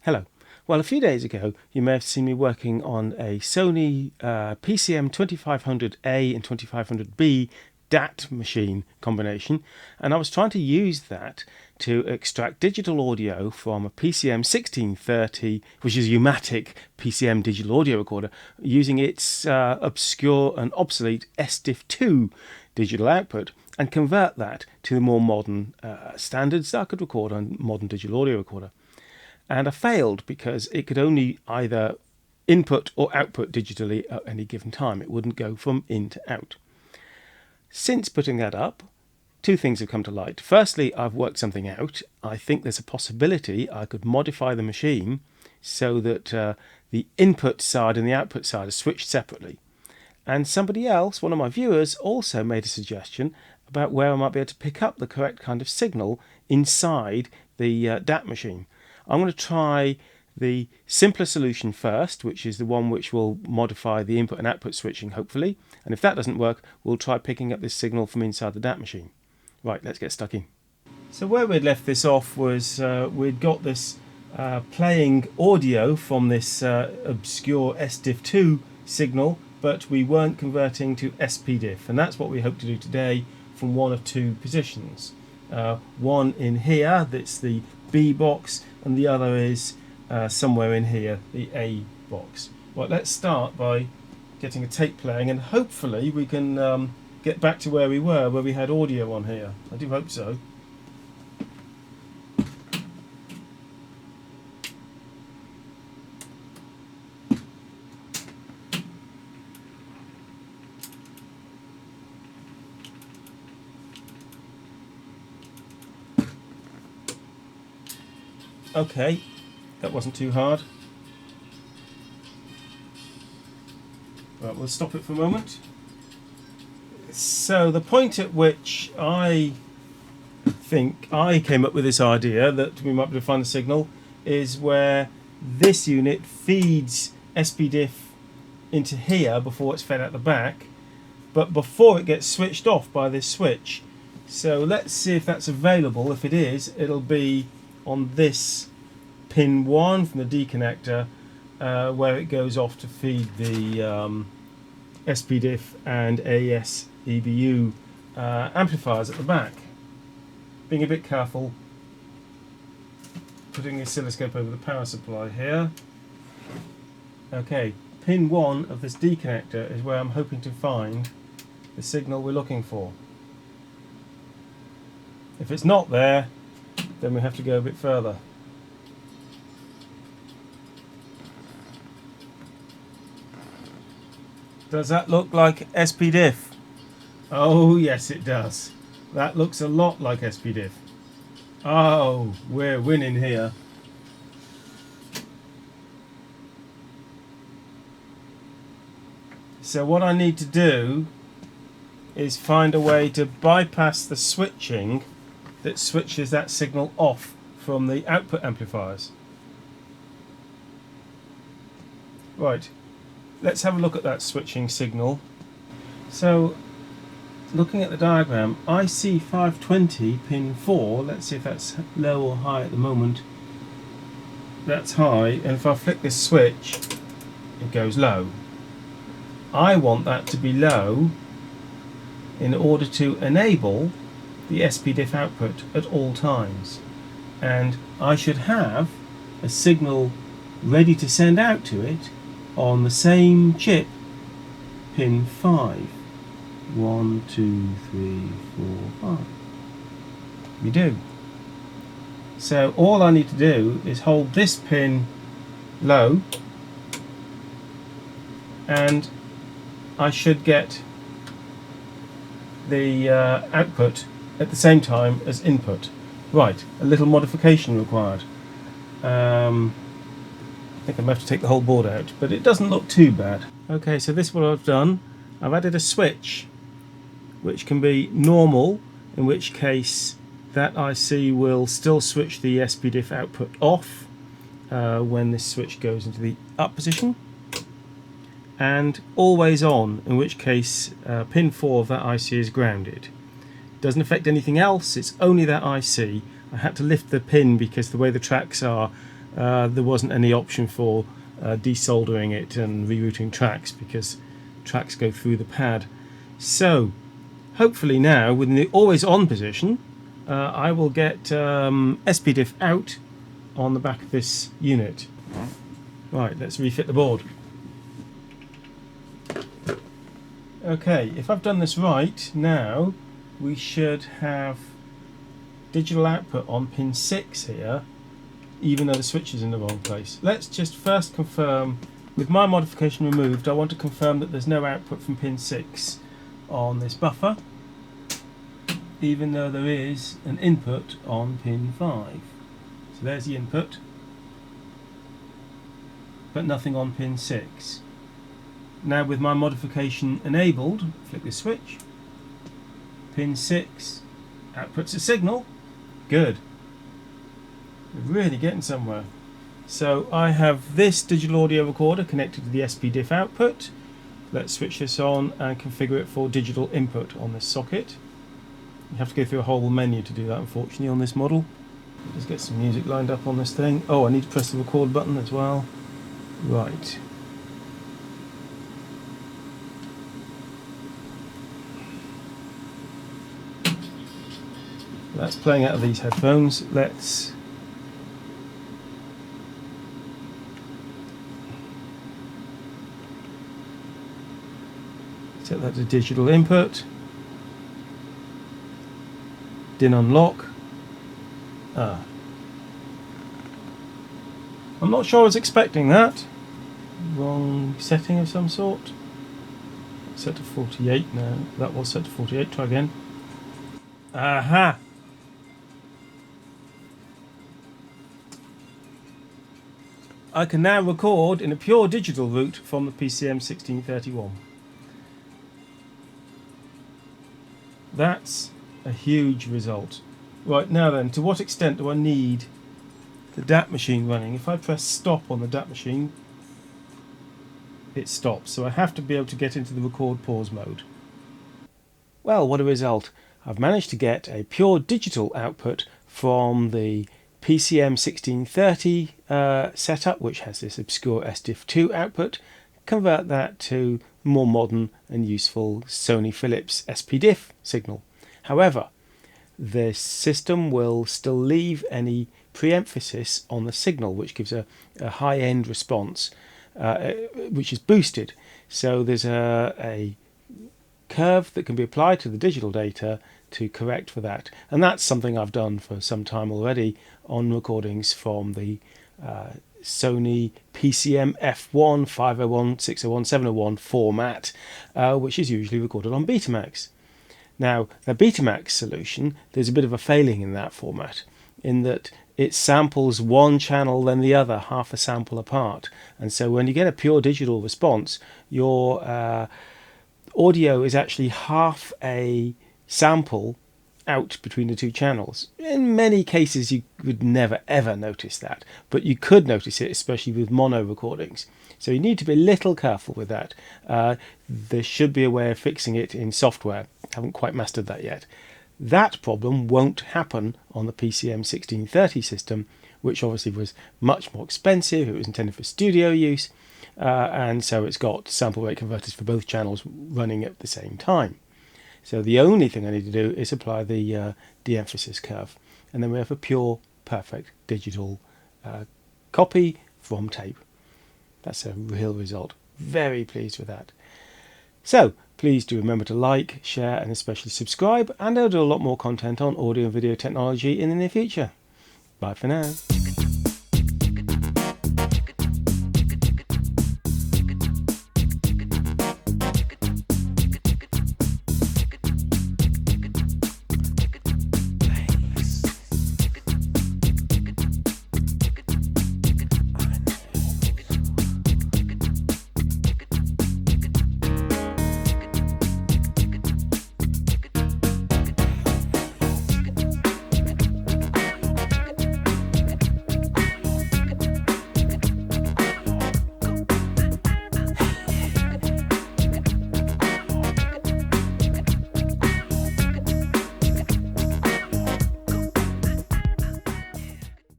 Hello. Well, a few days ago you may have seen me working on a Sony PCM2500A and 2500B DAT machine combination, and I was trying to use that to extract digital audio from a PCM1630, which is a U-matic PCM digital audio recorder, using its obscure and obsolete SDIF-2 digital output, and convert that to the more modern standards that I could record on modern digital audio recorder. And I failed because it could only either input or output digitally at any given time. It wouldn't go from in to out. Since putting that up, two things have come to light. Firstly, I've worked something out. I think there's a possibility I could modify the machine so that the input side and the output side are switched separately. And somebody else, one of my viewers, also made a suggestion about where I might be able to pick up the correct kind of signal inside the DAT machine. I'm going to try the simpler solution first, which is the one which will modify the input and output switching, hopefully. And if that doesn't work, we'll try picking up this signal from inside the DAT machine. Right, let's get stuck in. So where we'd left this off was we'd got this playing audio from this obscure SDIF-2 signal, but we weren't converting to SPDIF. And that's what we hope to do today from one of two positions. One in here, that's the B box, and the other is somewhere in here, the A box. Right, let's start by getting a tape playing, and hopefully we can get back to where we were, where we had audio on here. I do hope so. Okay, that wasn't too hard. Right, we'll stop it for a moment. So the point at which I think I came up with this idea that we might be able to find the signal is where this unit feeds SPDIF into here before it's fed out the back, but before it gets switched off by this switch. So let's see if that's available. If it is, it'll be on this pin 1 from the D connector where it goes off to feed the SPDIF and AES EBU amplifiers at the back. Being a bit careful, putting the oscilloscope over the power supply here. Okay, pin 1 of this D connector is where I'm hoping to find the signal we're looking for. If it's not there, then we have to go a bit further. Does that look like SPDIF? Oh yes, it does. That looks a lot like SPDIF. Oh, we're winning here. So what I need to do is find a way to bypass the switching that switches that signal off from the output amplifiers. Right, let's have a look at that switching signal. So, looking at the diagram, IC520 pin 4, let's see if that's low or high at the moment. That's high, and if I flick this switch, it goes low. I want that to be low in order to enable the SPDIF output at all times, and I should have a signal ready to send out to it on the same chip, pin 5. 1, 2, 3, 4, 5. We do. So all I need to do is hold this pin low, and I should get the output at the same time as input. Right, a little modification required. I think I'm going to have to take the whole board out, but it doesn't look too bad. Okay, so this is what I've done. I've added a switch, which can be normal, in which case that IC will still switch the SPDIF output off when this switch goes into the up position, and always on, in which case pin 4 of that IC is grounded. Doesn't affect anything else, it's only that IC. I had to lift the pin because the way the tracks are, there wasn't any option for desoldering it and rerouting tracks, because tracks go through the pad. So hopefully now, with the always on position, I will get SPDIF out on the back of this unit. Right, let's refit the board. Okay, if I've done this right, now we should have digital output on pin 6 here, even though the switch is in the wrong place. Let's just first confirm, with my modification removed, I want to confirm that there's no output from pin 6 on this buffer, even though there is an input on pin 5. So there's the input, but nothing on pin 6. Now with my modification enabled, flick this switch, pin 6 outputs a signal. Good. We're really getting somewhere. So I have this digital audio recorder connected to the SPDIF output. Let's switch this on and configure it for digital input on this socket. You have to go through a whole menu to do that, unfortunately, on this model. Let's get some music lined up on this thing. Oh, I need to press the record button as well. Right. That's playing out of these headphones. Let's set that to digital input. DIN unlock. I'm not sure I was expecting that. Wrong setting of some sort. Set to 48 now. That was set to 48. Try again. Aha! I can now record in a pure digital route from the PCM1630A. That's a huge result. Right, now then, to what extent do I need the DAT machine running? If I press stop on the DAT machine, it stops. So I have to be able to get into the record pause mode. Well, what a result. I've managed to get a pure digital output from the PCM1630 setup, which has this obscure SDIF-2 output, convert that to more modern and useful Sony Philips SPDIF signal. However, the system will still leave any pre-emphasis on the signal, which gives a high-end response, which is boosted. So there's a curve that can be applied to the digital data to correct for that, and that's something I've done for some time already on recordings from the Sony PCM-F1, 501, 601, 701 format, which is usually recorded on Betamax. Now, the Betamax solution, there's a bit of a failing in that format, in that it samples one channel then the other, half a sample apart, and so when you get a pure digital response, your audio is actually half a sample out between the two channels. In many cases you would never ever notice that, but you could notice it, especially with mono recordings. So you need to be a little careful with that. There should be a way of fixing it in software. Haven't quite mastered that yet. That problem won't happen on the PCM1630 system, which obviously was much more expensive. It was intended for studio use, and so it's got sample rate converters for both channels running at the same time. So the only thing I need to do is apply the de-emphasis curve, and then we have a pure, perfect digital copy from tape. That's a real result. Very pleased with that. So please do remember to like, share, and especially subscribe, and I'll do a lot more content on audio and video technology in the near future. Bye for now.